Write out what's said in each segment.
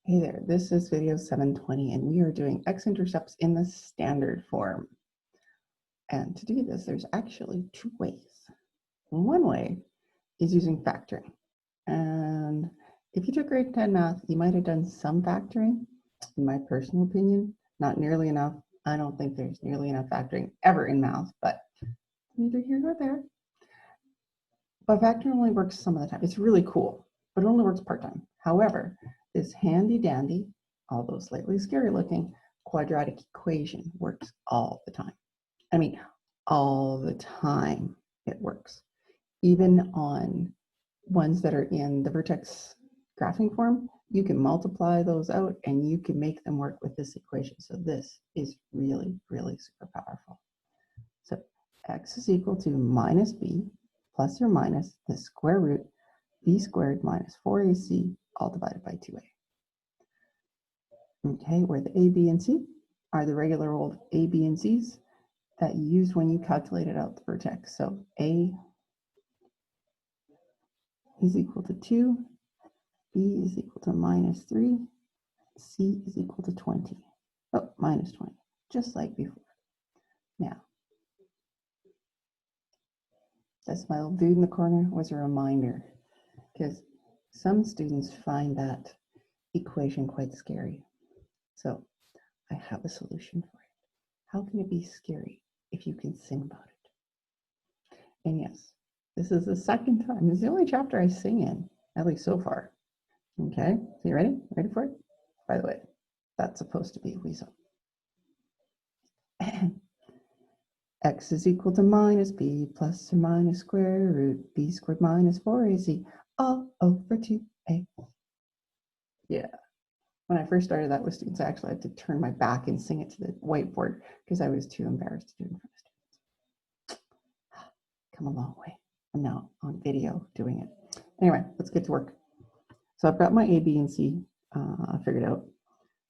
Hey there, this is video 720 and we are doing x-intercepts in the standard form. And to do this, there's actually two ways. One way is using factoring. And if you took grade 10 math, you might have done some factoring. In my personal opinion, not nearly enough. I don't think there's nearly enough factoring ever in math, but neither here nor there. But factoring only works some of the time. It's really cool, but it only works part-time. However, this handy dandy, although slightly scary looking, quadratic equation works all the time. I mean, all the time it works. Even on ones that are in the vertex graphing form, you can multiply those out and you can make them work with this equation. So this is really, really super powerful. So x is equal to minus b plus or minus the square root b squared minus 4ac all divided by 2a. Okay, where the a, b, and c are the regular old a, b, and c's that you used when you calculated out the vertex. So a is equal to 2, b is equal to minus 3, c is equal to 20. Oh, minus 20, just like before. Now, this my little dude in the corner was a reminder, because some students find that equation quite scary. So I have a solution for it. How can it be scary if you can sing about it? And yes, this is the second time. This is the only chapter I sing in, at least so far. Okay, so you ready? Ready for it? By the way, that's supposed to be a weasel. X is equal to minus b plus or minus square root b squared minus 4ac all over 2a. Yeah. When I first started that with students, I actually had to turn my back and sing it to the whiteboard because I was too embarrassed to do it in front of students. Come a long way. I'm now on video doing it. Anyway, let's get to work. So I've got my A, B, and C figured out.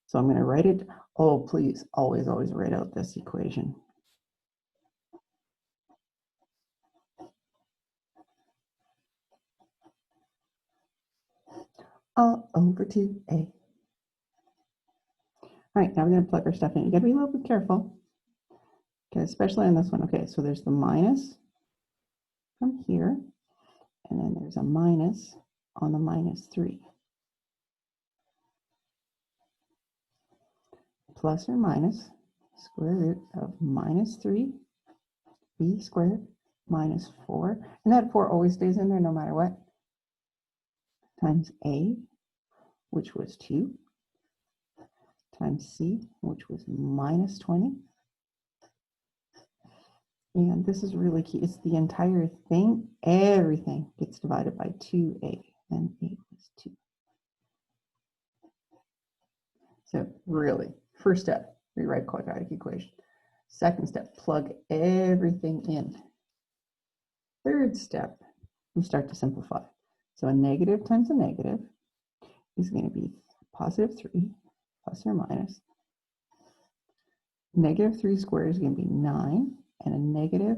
So I'm going to write it. Oh, please, always write out this equation. All over 2a. All right, now we're going to plug our stuff in. You got to be a little bit careful, okay, especially on this one. Okay, so there's the minus from here, and then there's a minus on the minus 3. Plus or minus square root of minus 3 b squared minus 4, and that 4 always stays in there no matter what, times a, which was 2, times c, which was minus 20. And this is really key. It's the entire thing. Everything gets divided by 2a, and a was 2. So really, first step, rewrite quadratic equation. Second step, plug everything in. Third step, we start to simplify. So a negative times a negative is going to be positive 3 plus or minus. Negative 3 squared is going to be 9, and a negative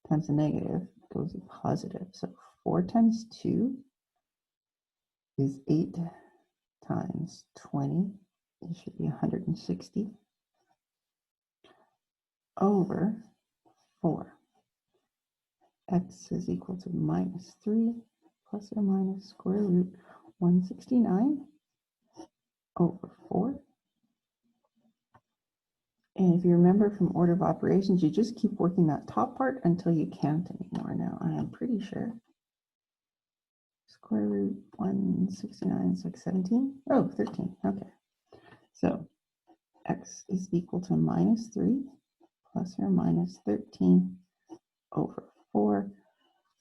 times a negative goes to positive. So 4 times 2 is 8 times 20. It should be 160 over 4. X is equal to minus 3 plus or minus square root 169 over 4. And if you remember from order of operations, you just keep working that top part until you can't anymore. Now, I am pretty sure square root 169 is like 17. Oh, 13. Okay. So x is equal to minus 3 plus or minus 13 over 4.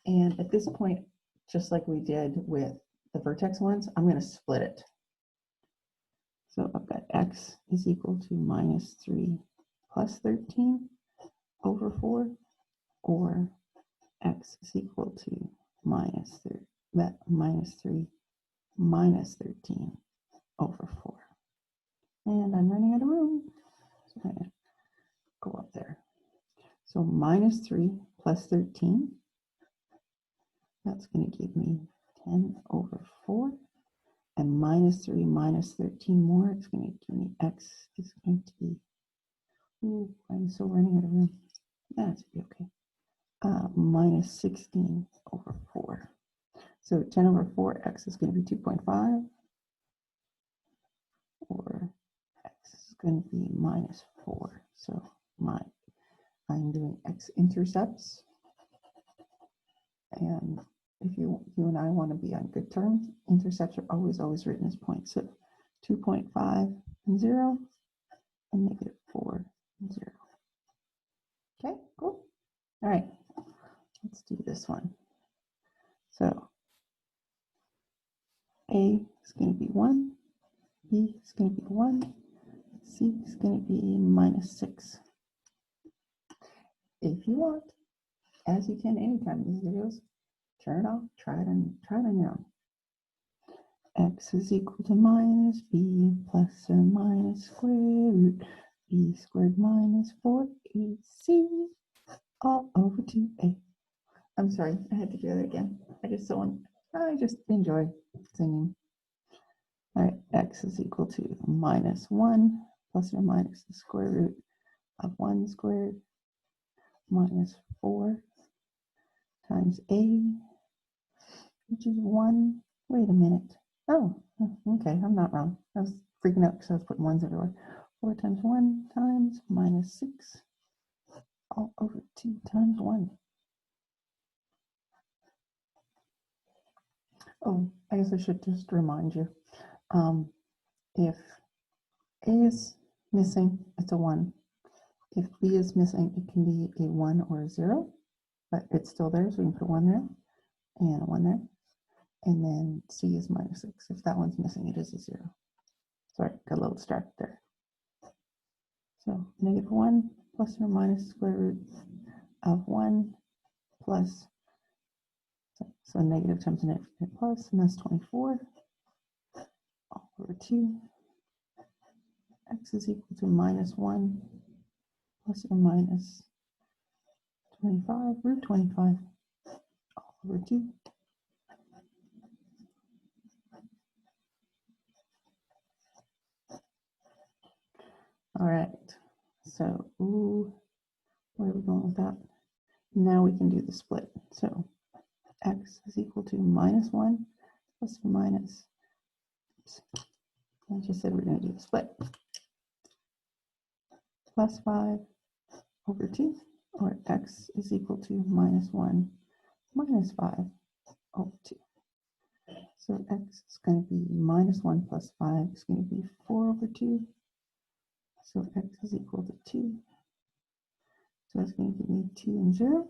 And at this point, just like we did with the vertex ones, I'm going to split it. So I've got x is equal to minus 3 plus 13 over 4, or x is equal to minus 3 minus 13 over 4. And I'm running out of room, so I'm going to go up there. So minus 3 plus 13, that's going to give me 10 over 4. and minus 3 minus 13 more, it's going to give me x is going to be, ooh, I'm still running out of room. That's okay. Minus 16 over 4. So 10 over 4, x is going to be 2.5, or x is going to be minus 4. So I'm doing x-intercepts. And if you and I want to be on good terms, intercepts are always written as points. So 2.5 and 0, and negative 4 and 0. Okay, cool. All right, let's do this one. So A is going to be 1, B is going to be 1, C is going to be minus 6. If you want, as you can anytime in these videos, turn it off, try it on your own. X is equal to minus b plus or minus square root b squared minus 4ac all over 2a. I'm sorry, I had to do that again. I just enjoy singing. All right, x is equal to minus 1 plus or minus the square root of 1 squared minus 4 times a, which is 1. Wait a minute. Oh, okay, I'm not wrong. I was freaking out because I was putting ones everywhere. 4 times 1 times minus 6 all over 2 times 1. Oh, I guess I should just remind you. If A is missing, it's a 1. If B is missing, it can be a 1 or a 0, but it's still there, so we can put a 1 there and a 1 there. And then C is minus 6. If that one's missing, it is a 0. Sorry, got a little distracted there. So negative 1 plus or minus square root of 1 plus, so negative times a negative plus, and that's 24 all over 2. X is equal to minus 1 plus or minus 25 root 25 all over 2. All right, so where are we going with that? Now we can do the split. So x is equal to minus 1 plus or minus, oops, I just said we're going to do the split, plus 5 over 2, or x is equal to minus 1 minus 5 over 2. So x is going to be minus 1 plus 5 is going to be 4 over 2. So x is equal to 2. So that's going to give me 2 and 0.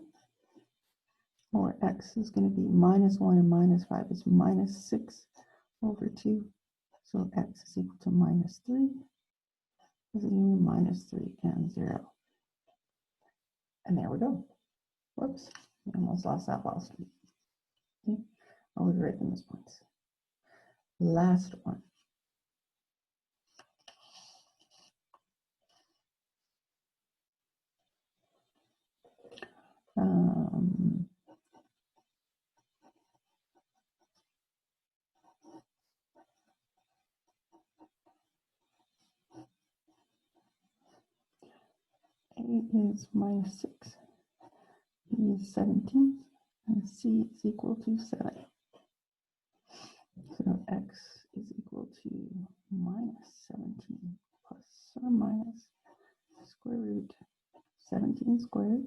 Or x is going to be minus 1 and minus 5 is minus 6 over 2. So x is equal to minus 3. This is going to be minus 3 and 0. And there we go. Whoops, I almost lost that last one. Okay. Always write them as points. Last one. A is minus 6, B is 17, and C is equal to 7. So x is equal to minus 17 plus or minus square root 17 squared.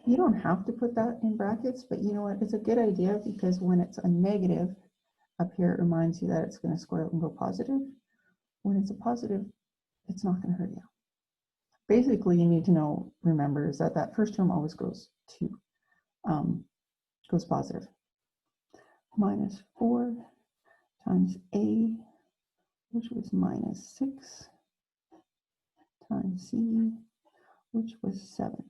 You don't have to put that in brackets, but you know what? It's a good idea because when it's a negative up here, it reminds you that it's going to square out and go positive. When it's a positive, it's not going to hurt you. Basically, you need to know, remember, is that that first term always goes positive. Minus 4 times a, which was minus 6, times c, which was 7.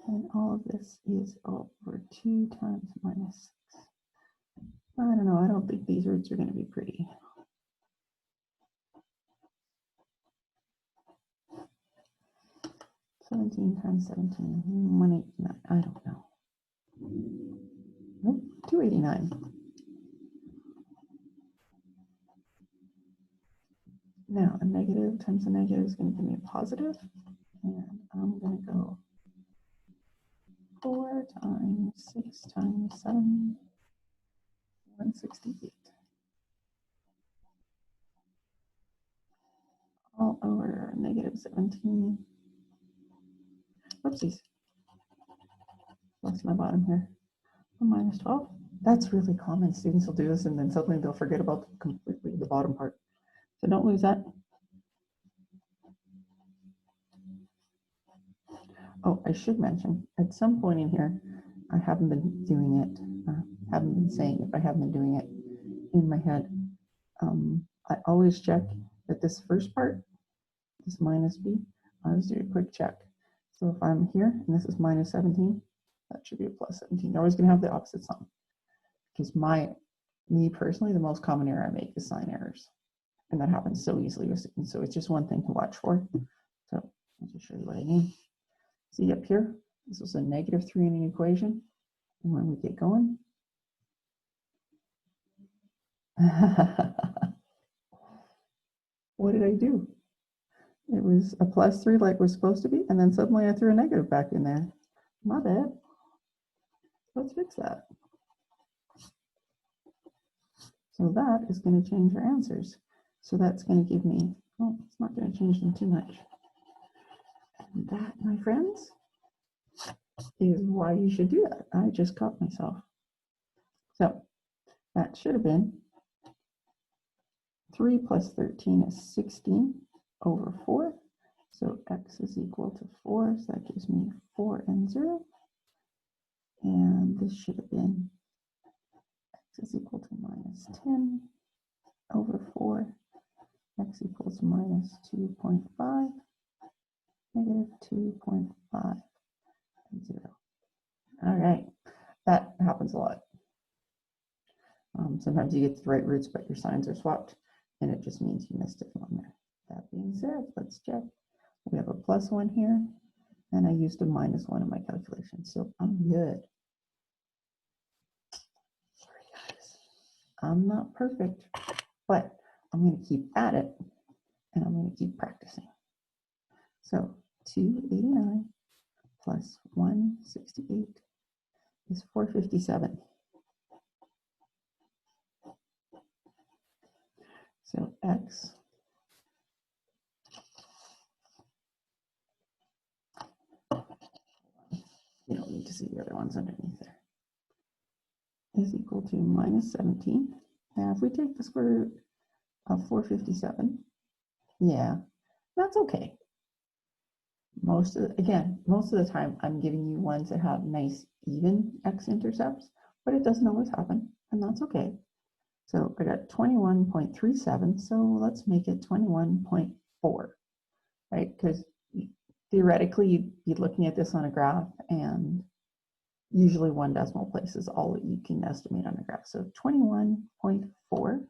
And all of this is over 2 times minus 6. I don't know, I don't think these roots are going to be pretty. $17 times 17, 189, I don't know. Nope, 289. Now a negative times a negative is going to give me a positive, and I'm going to go 4 times 6 times 7, 168. All over negative 17. Whoopsies. Lost my bottom here. Minus 12. That's really common. Students will do this and then suddenly they'll forget about completely the bottom part. So don't lose that. Oh, I should mention, at some point in here, I haven't been doing it, haven't been saying it, but I haven't been doing it in my head. I always check that this first part, this minus b, I always do a quick check. So if I'm here and this is minus 17, that should be a plus 17. You're always going to have the opposite sign. Because me personally, the most common error I make is sign errors. And that happens so easily with students. So it's just one thing to watch for. So I'll just show you what I mean. See up here, this was a negative 3 in an equation. And when we get going, what did I do? It was a plus 3 like we're supposed to be, and then suddenly I threw a negative back in there. My bad. Let's fix that. So that is going to change your answers. So that's going to give me, oh, it's not going to change them too much. And that, my friends, is why you should do that. I just caught myself. So that should have been 3 plus 13 is 16 over 4. So x is equal to 4. So that gives me 4 and 0. And this should have been x is equal to minus 10 over 4. X equals minus 2.5, negative 2.5, and 0. All right, that happens a lot. Sometimes you get the right roots, but your signs are swapped, and it just means you missed it on there. That being said, let's check. We have a plus 1 here, and I used a minus 1 in my calculation, so I'm good. Sorry, guys. I'm not perfect, but I'm going to keep at it, and I'm going to keep practicing. So 289 plus 168 is 457. So x you don't need to see the other ones underneath there, is equal to minus 17. Now, if we take the square root of 457, yeah, that's okay. Most of the time, I'm giving you ones that have nice even x-intercepts, but it doesn't always happen, and that's okay. So I got 21.37, so let's make it 21.4, right? Because theoretically, you'd be looking at this on a graph, and usually 1 decimal place is all that you can estimate on a graph. So 21.4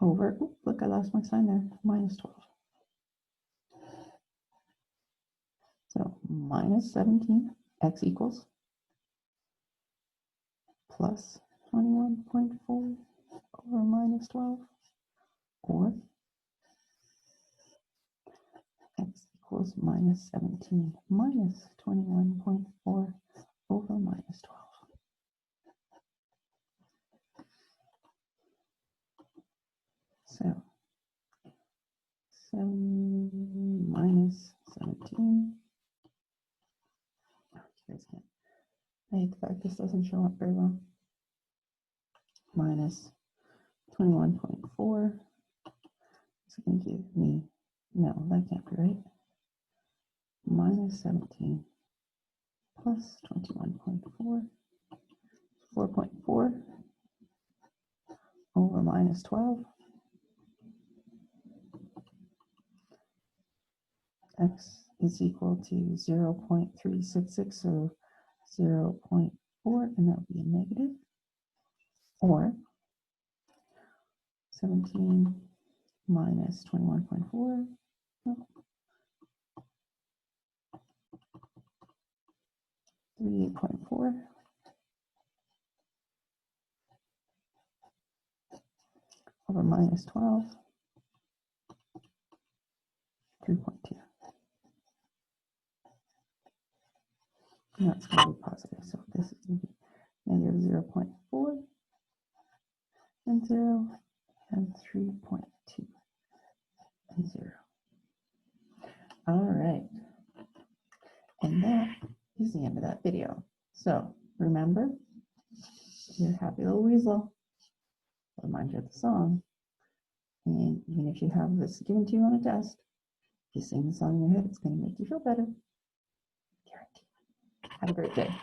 over, oh, look, I lost my sign there, minus 12. So minus 17, x equals plus 21.4 over minus 12, or x equals minus 17 minus 21.4 over minus 12. So 7 minus 17. Oh, you guys can't. I hate the fact this doesn't show up very well. Minus 21.4. It's going to give me, no, that can't be right. Minus 17 plus 21.4, 4.4 over minus 12. X is equal to 0.366, so 0.4, and that would be a negative. Or 17 minus 21.4, no, 38.4 over minus 12, 3.2. And that's going to be positive. So this is going to be negative 0.4 and 0 and 3.2 and 0. All right. And that is the end of that video. So remember, your happy little weasel will remind you of the song. And even if you have this given to you on a test, if you sing the song in your head, it's going to make you feel better. Guaranteed. Have a great day.